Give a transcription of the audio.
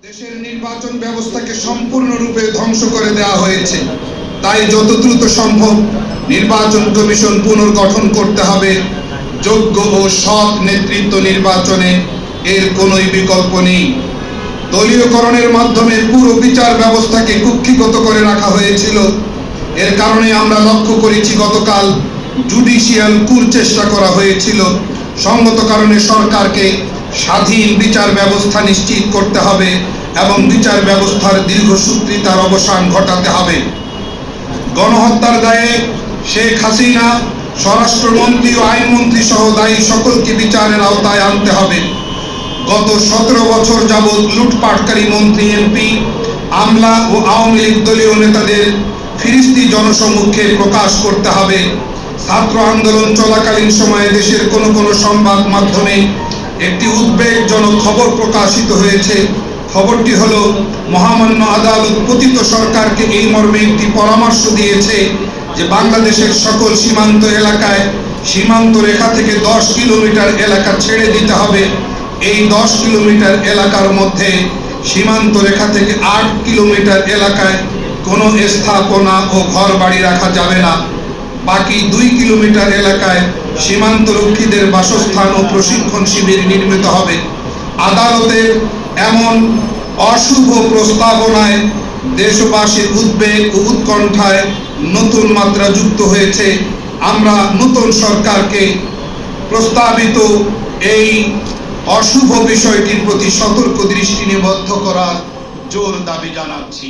দেশের নির্বাচন ব্যবস্থাকে সম্পূর্ণরূপে ধ্বংস করে দেওয়া হয়েছে। তাই যত দ্রুত সম্ভব নির্বাচন কমিশন পুনর্গঠন করতে হবে। যোগ্য ও সৎ নেতৃত্ব নির্বাচনে এর কোনোই বিকল্প নেই। দলীয়করণের মাধ্যমে পুরো বিচার ব্যবস্থাকে কুক্ষিগত করে রাখা হয়েছিল। এর কারণে আমরা লক্ষ্য করেছি গতকাল জুডিশিয়াল কুর চেষ্টা করা হয়েছিল। সঙ্গত কারণে সরকারকে স্বাধীন বিচার ব্যবস্থা নিশ্চিত করতে হবে এবং বিচার ব্যবস্থার দীর্ঘসূত্রিতার অবসান ঘটাতে হবে। গণহত্যার দায়ে শেখ হাসিনা, স্বরাষ্ট্রমন্ত্রী ও আইনমন্ত্রী সহ দায়ী সকলকে বিচারের আওতায় আনতে হবে। গত 17 বছর যাবৎ লুটপাটকারী মন্ত্রী, এমপি, আমলা ও আওয়ামী লীগ দলীয় নেতাদের ফিরিস্তি জনসমক্ষে প্রকাশ করতে হবে। ছাত্র আন্দোলন চলাকালীন সময়ে দেশের কোন সংবাদ মাধ্যমে একটি উদ্বেগজনক খবর প্রকাশিত হয়েছে। খবরটি হলো, মহামান্য আদালত পতিত সরকারকে এই মর্মে একটি পরামর্শ দিয়েছে যে বাংলাদেশের সকল সীমান্ত এলাকায় সীমান্ত রেখা থেকে 10 কিলোমিটার এলাকা ছেড়ে দিতে হবে। এই 10 কিলোমিটার এলাকার মধ্যে সীমান্ত রেখা থেকে 8 কিলোমিটার এলাকায় কোনো স্থাপনা ও ঘর বাড়ি রাখা যাবে না। বাকি 2 কিলোমিটার এলাকায় সীমান্তরক্ষীদের বাসস্থান ও প্রশিক্ষণ শিবির নির্মিত হবে। আদালতের এমন অশুভ প্রস্তাবনায় দেশবাসীর উদ্বেগ ও উৎকণ্ঠায় নতুন মাত্রা যুক্ত হয়েছে। আমরা নতুন সরকারকে প্রস্তাবিত এই অশুভ বিষয়টির প্রতি সতর্ক দৃষ্টি নিবদ্ধ করার জোর দাবি জানাচ্ছি।